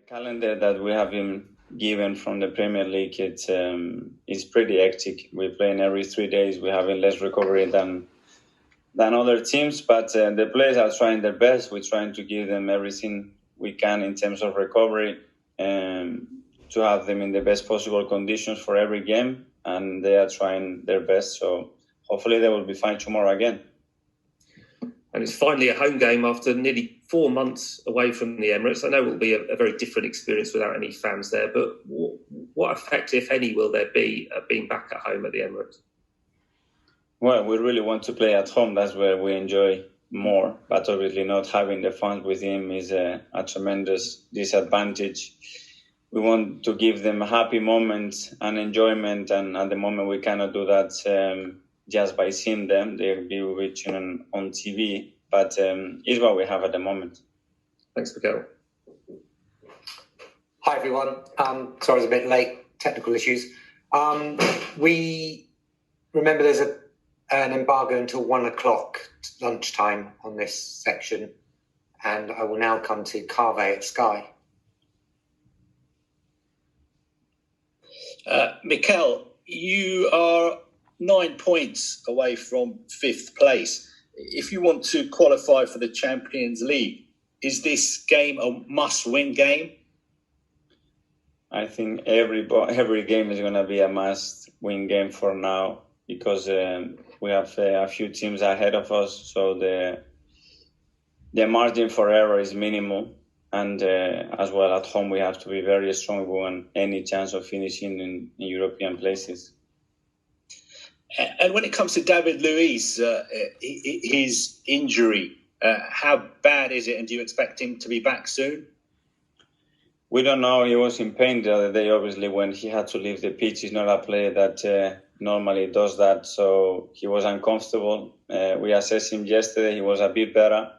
calendar that we have been given from the Premier League, it's pretty hectic. We're playing every 3 days. We're having less recovery than other teams, but the players are trying their best. We're trying to give them everything we can in terms of recovery, to have them in the best possible conditions for every game, and they are trying their best. So hopefully they will be fine tomorrow again. And it's finally a home game after nearly 4 months away from the Emirates. I know it will be a very different experience without any fans there, but what effect, if any, will there be at being back at home at the Emirates? Well, we really want to play at home. That's where we enjoy more. But obviously not having the fans with him is a tremendous disadvantage. We want to give them happy moments and enjoyment. And at the moment, we cannot do that just by seeing them. They'll be watching on TV. But it's what we have at the moment. Thanks, Mikel. Hi, everyone. Sorry I was a bit late. Technical issues. We remember there's an embargo until 1 o'clock lunchtime on this section, and I will now come to Carve at Sky. Mikel, you are 9 points away from 5th place. If you want to qualify for the Champions League, is this game a must-win game? I think every game is going to be a must-win game for now, because we have a few teams ahead of us, so the margin for error is minimal. And as well at home, we have to be very strong if we want any chance of finishing in European places. And when it comes to David Luiz, his injury, how bad is it, and do you expect him to be back soon? We don't know. He was in pain the other day, obviously, when he had to leave the pitch. He's not a player that normally does that, so he was uncomfortable. We assessed him yesterday. He was a bit better,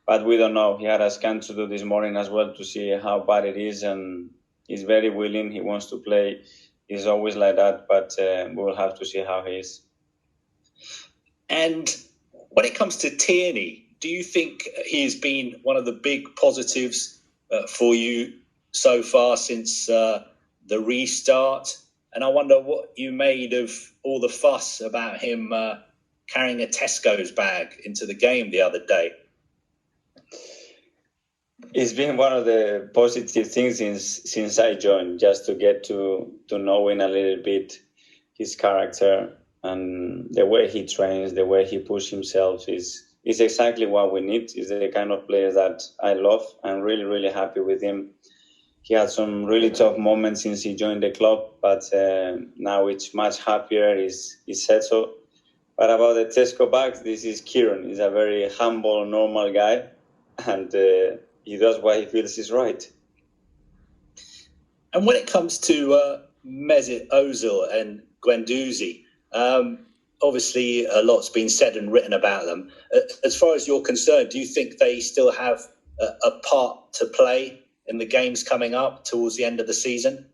but we don't know. He had a scan to do this morning as well to see how bad it is, and he's very willing. He wants to play. He's always like that, but we'll have to see how he is. And when it comes to Tierney, do you think he has been one of the big positives for you so far since the restart? And I wonder what you made of all the fuss about him carrying a Tesco's bag into the game the other day. It's been one of the positive things since I joined, just to get to knowing a little bit his character and the way he trains, the way he pushes himself is exactly what we need. He's the kind of player that I love. I'm really, really happy with him. He had some really tough moments since he joined the club, but now it's much happier. He's settled. But about the Tesco bags, this is Kieran. He's a very humble, normal guy, and he does what he feels is right. And when it comes to Mesut Ozil and Guendouzi, obviously a lot's been said and written about them. As far as you're concerned, do you think they still have a part to play in the games coming up towards the end of the season?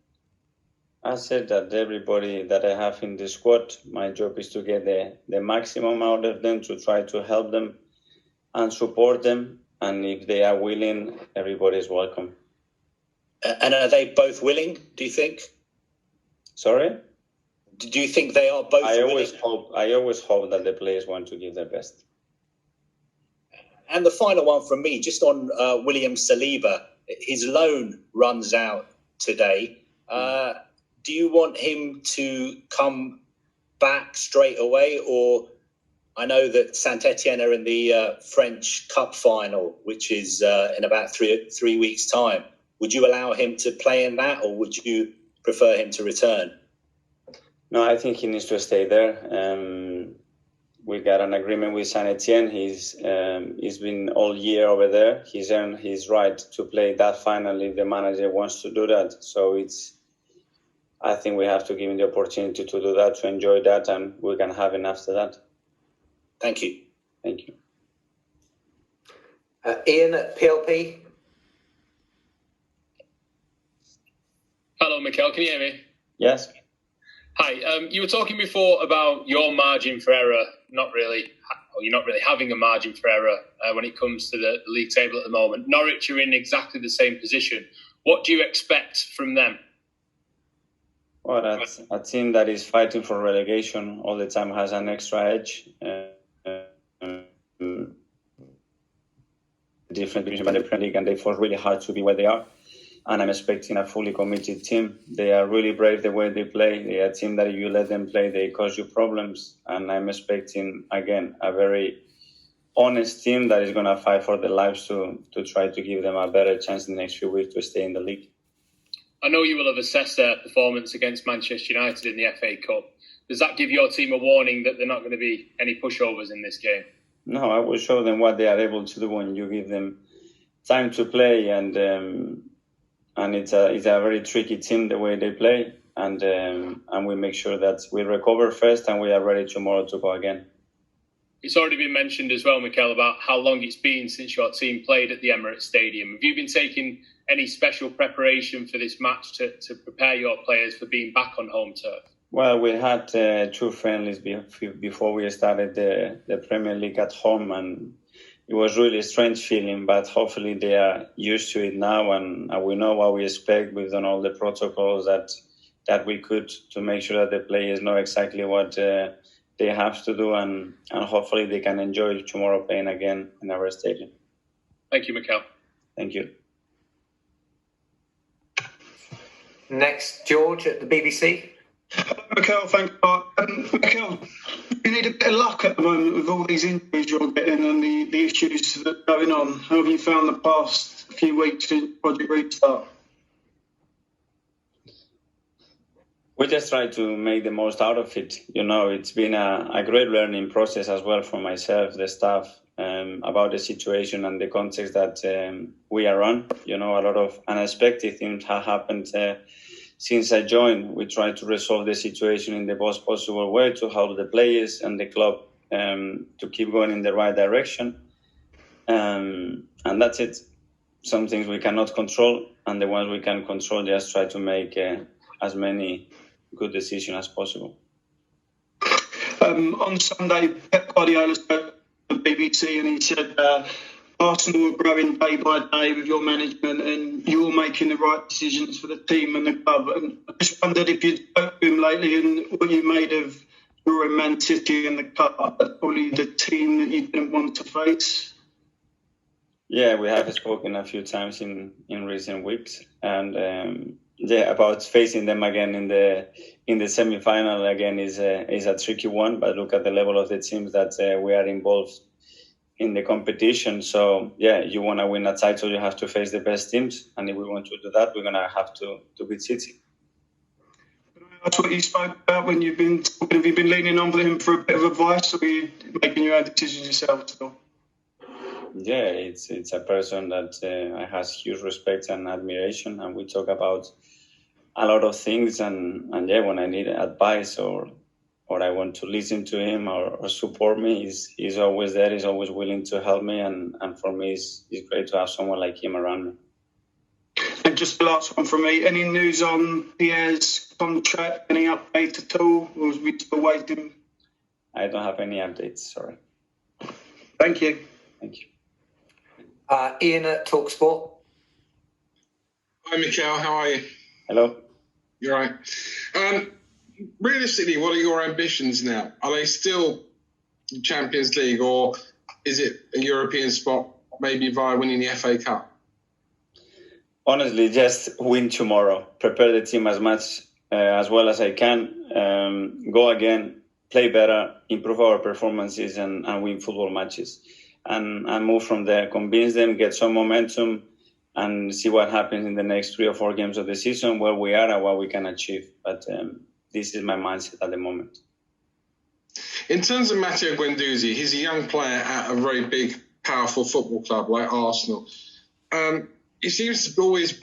I said that everybody that I have in the squad, my job is to get the maximum out of them, to try to help them and support them. And if they are willing, everybody is welcome. And are they both willing, do you think? Sorry? Do you think they are both willing? I always hope that the players want to give their best. And the final one from me, just on William Saliba. His loan runs out today. Do you want him to come back straight away? Or I know that Saint-Etienne are in the French Cup final, which is in about three weeks' time. Would you allow him to play in that, or would you prefer him to return? No, I think he needs to stay there. We got an agreement with Saint-Etienne. He's been all year over there. He's earned his right to play that final if the manager wants to do that. So I think we have to give him the opportunity to do that, to enjoy that, and we can have him after that. Thank you. Thank you. Ian at PLP. Hello, Mikel. Can you hear me? Yes. Hi. You were talking before about your margin for error, you're not really having a margin for error when it comes to the league table at the moment. Norwich are in exactly the same position. What do you expect from them? Well, that's a team that is fighting for relegation all the time, has an extra edge. Different division by the Premier League, and they fought really hard to be where they are. And I'm expecting a fully committed team. They are really brave the way they play. They are a team that if you let them play, they cause you problems. And I'm expecting, again, a very honest team that is going to fight for their lives to try to give them a better chance in the next few weeks to stay in the league. I know you will have assessed their performance against Manchester United in the FA Cup. Does that give your team a warning that they're not going to be any pushovers in this game? No, I will show them what they are able to do when you give them time to play, and it's a very tricky team the way they play, and we make sure that we recover first and we are ready tomorrow to go again. It's already been mentioned as well, Mikel, about how long it's been since your team played at the Emirates Stadium. Have you been taking any special preparation for this match to prepare your players for being back on home turf? Well, we had 2 friendlies before we started the Premier League at home, and it was really a strange feeling, but hopefully they are used to it now, and we know what we expect. We've done all the protocols that we could to make sure that the players know exactly what they have to do, and hopefully they can enjoy tomorrow playing again in our stadium. Thank you, Mikel. Thank you. Next, George at the BBC. Mikel, thanks, Mark. Mikel, you need a bit of luck at the moment with all these injuries you're getting and the issues that are going on. How have you found the past few weeks since Project Restart? We just try to make the most out of it. You know, it's been a great learning process as well for myself, the staff, about the situation and the context that we are on. You know, a lot of unexpected things have happened since I joined. We try to resolve the situation in the best possible way to help the players and the club to keep going in the right direction. And that's it. Some things we cannot control, and the ones we can control, just try to make as many good decisions as possible. On Sunday, Pep Guardiola spoke to the BBC and he said Arsenal are growing day by day with your management and you're making the right decisions for the team and the club. And I just wondered if you'd spoke to him lately and what you made of drawing Man City in the cup. That's probably the team that you didn't want to face. Yeah, we have spoken a few times in recent weeks, and about facing them again in the semi-final again is a tricky one. But look at the level of the teams that we are involved in the competition. So yeah, you want to win a title, you have to face the best teams, and if we want to do that, we're gonna have to beat City. That's what you spoke about when you've been talking. Have you been leaning on him for a bit of advice, or are you making your own decisions yourself still? Yeah, it's a person that has huge respect and admiration, and we talk about a lot of things. And yeah, when I need advice or I want to listen to him or support me, he's always there. He's always willing to help me, and for me, it's great to have someone like him around me. And just the last one from me. Any news on Pierre's contract? Any update at all? Or was we still waiting? I don't have any updates. Sorry. Thank you. Thank you. Ian at TalkSport. Hi, Mikel. How are you? Hello. You're right. Realistically, what are your ambitions now? Are they still Champions League, or is it a European spot, maybe via winning the FA Cup? Honestly, just win tomorrow. Prepare the team as much as well as I can. Go again, play better, improve our performances, and win football matches. And move from there. Convince them, get some momentum, and see what happens in the next 3 or 4 games of the season, where we are and what we can achieve. But this is my mindset at the moment. In terms of Matteo Guendouzi, he's a young player at a very big, powerful football club like Arsenal. He seems to always,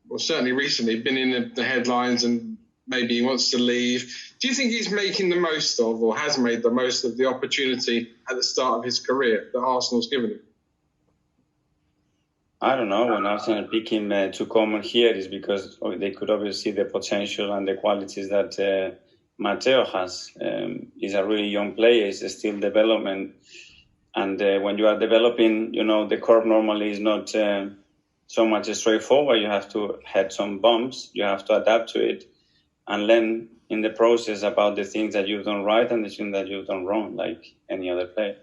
well, certainly recently, been in the headlines, and maybe he wants to leave. Do you think he's making the most of, or has made the most of, the opportunity at the start of his career that Arsenal's given him? I don't know. When Arsenal pick him to come here, is because they could obviously see the potential and the qualities that Matteo has. He's a really young player. He's still development. And when you are developing, the curve normally is not so much straightforward. You have to hit some bumps. You have to adapt to it and learn in the process about the things that you've done right and the things that you've done wrong, like any other player.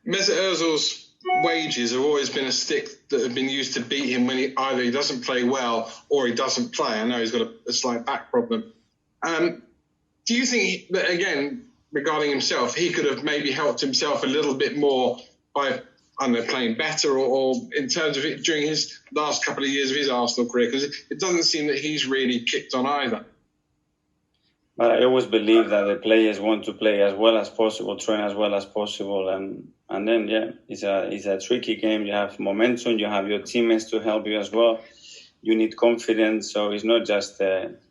Mesut Ozil's wages have always been a stick that have been used to beat him when he doesn't play well or he doesn't play. I know he's got a slight back problem. Do you think that, again, regarding himself, he could have maybe helped himself a little bit more by, I don't know, playing better or in terms of it during his last couple of years of his Arsenal career? Because it doesn't seem that he's really kicked on either. But I always believe that the players want to play as well as possible, train as well as possible, and then it's a tricky game. You have momentum, you have your teammates to help you as well. You need confidence, so it's not just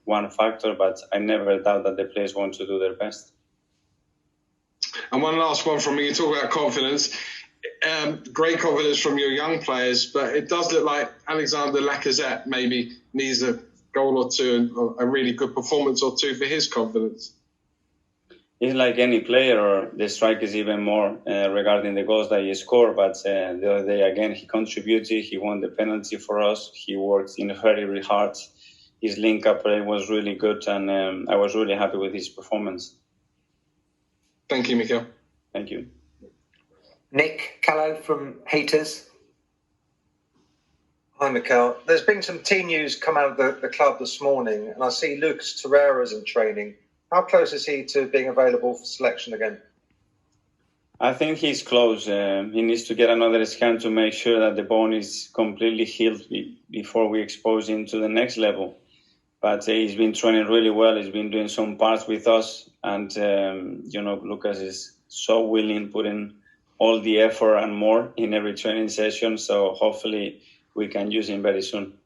one factor. But I never doubt that the players want to do their best. And one last one from me. You talk about confidence. Great confidence from your young players, but it does look like Alexander Lacazette maybe needs a goal or two and a really good performance or two for his confidence. He's like any player, or the strikers even more regarding the goals that he scored. But the other day, again, he contributed. He won the penalty for us. He worked in very hard. His link-up play was really good, and I was really happy with his performance. Thank you, Mikel. Thank you. Nick Callow from Haters. Hi, Mikel. There's been some team news come out of the club this morning, and I see Lucas Torreira's in training. How close is he to being available for selection again? I think he's close. He needs to get another scan to make sure that the bone is completely healed before we expose him to the next level. But he's been training really well. He's been doing some parts with us. And, Lucas is so willing, putting all the effort and more in every training session. So hopefully we can use him very soon.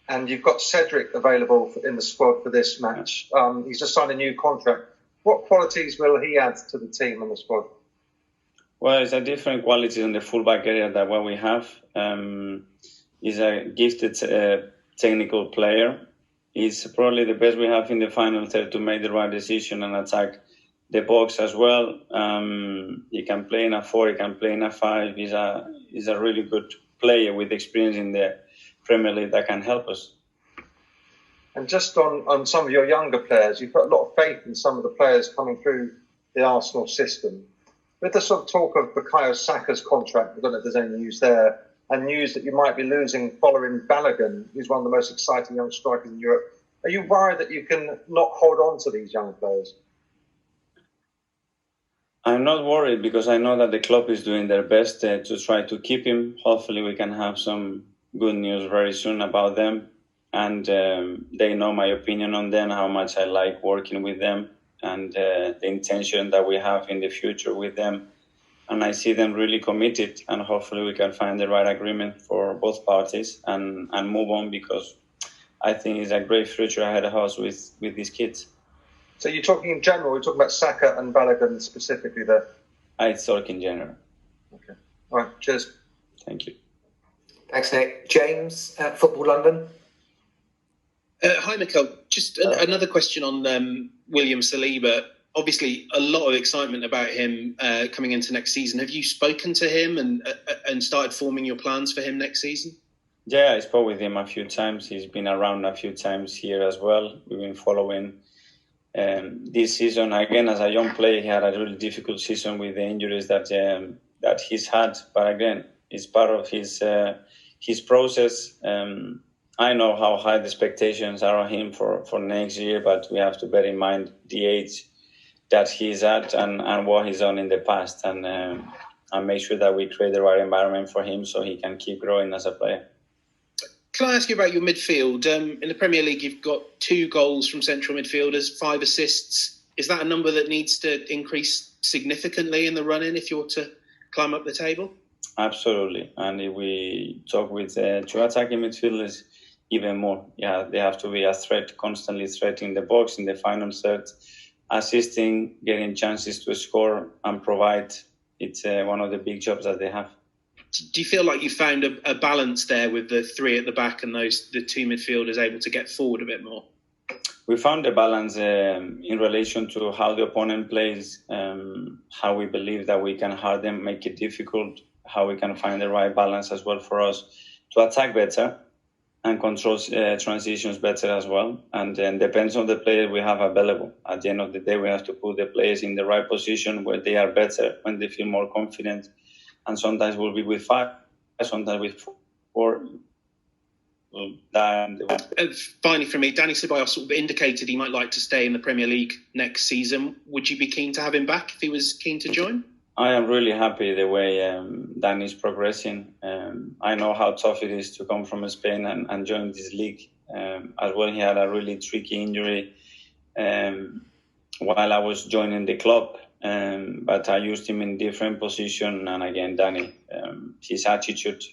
And you've got Cedric available in the squad for this match. He's just signed a new contract. What qualities will he add to the team and the squad? Well, it's a different quality in the fullback area than what we have. He's a gifted technical player. He's probably the best we have in the final third to make the right decision and attack the box as well. He can play in a 4, he can play in a 5. He's a really good player with experience in the Premier League that can help us. And just on some of your younger players, you've got a lot of faith in some of the players coming through the Arsenal system. With the sort of talk of Bukayo Saka's contract, I don't know if there's any news there, and news that you might be losing following Balogun, who's one of the most exciting young strikers in Europe, are you worried that you can not hold on to these young players? I'm not worried because I know that the club is doing their best to try to keep him. Hopefully we can have some good news very soon about them. And they know my opinion on them, how much I like working with them and the intention that we have in the future with them. And I see them really committed, and hopefully we can find the right agreement for both parties and move on, because I think it's a great future ahead of us with these kids. So you're talking in general, you're talking about Saka and Balogun specifically there? I talk in general. Okay. All right, cheers. Thank you. Thanks, Nick. James at Football London. Hi, Mikel. Just another question on William Saliba. Obviously, a lot of excitement about him coming into next season. Have you spoken to him and started forming your plans for him next season? Yeah, I spoke with him a few times. He's been around a few times here as well. We've been following this season. Again, as a young player, he had a really difficult season with the injuries that he's had. But again, it's part of his process. I know how high the expectations are on him for next year, but we have to bear in mind the age that he's at and what he's done in the past, and make sure that we create the right environment for him so he can keep growing as a player. Can I ask you about your midfield? In the Premier League, you've got 2 goals from central midfielders, 5 assists. Is that a number that needs to increase significantly in the run-in if you're to climb up the table? Absolutely. And if we talk with 2 attacking midfielders, even more. Yeah, they have to be a threat, constantly threatening the box in the final third, assisting, getting chances to score and provide. It's one of the big jobs that they have. Do you feel like you found a balance there with the 3 at the back and the 2 midfielders able to get forward a bit more? We found a balance in relation to how the opponent plays, how we believe that we can hard them, make it difficult. how we can find the right balance as well for us to attack better and control transitions better as well. And then depends on the players we have available. At the end of the day, we have to put the players in the right position where they are better, when they feel more confident. And sometimes we'll be with 5, sometimes with 4. Finally, for me, Danny Ceballos sort of indicated he might like to stay in the Premier League next season. Would you be keen to have him back if he was keen to join? I am really happy the way Danny is progressing. I know how tough it is to come from Spain and join this league. As well, he had a really tricky injury while I was joining the club, but I used him in different position. And again, Danny, his attitude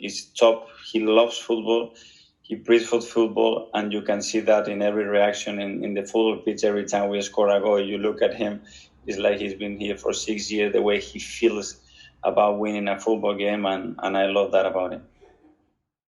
is top. He loves football. He breathes for football, and you can see that in every reaction in the football pitch. Every time we score a goal, you look at him. It's like he's been here for 6 years, the way he feels about winning a football game, and I love that about him.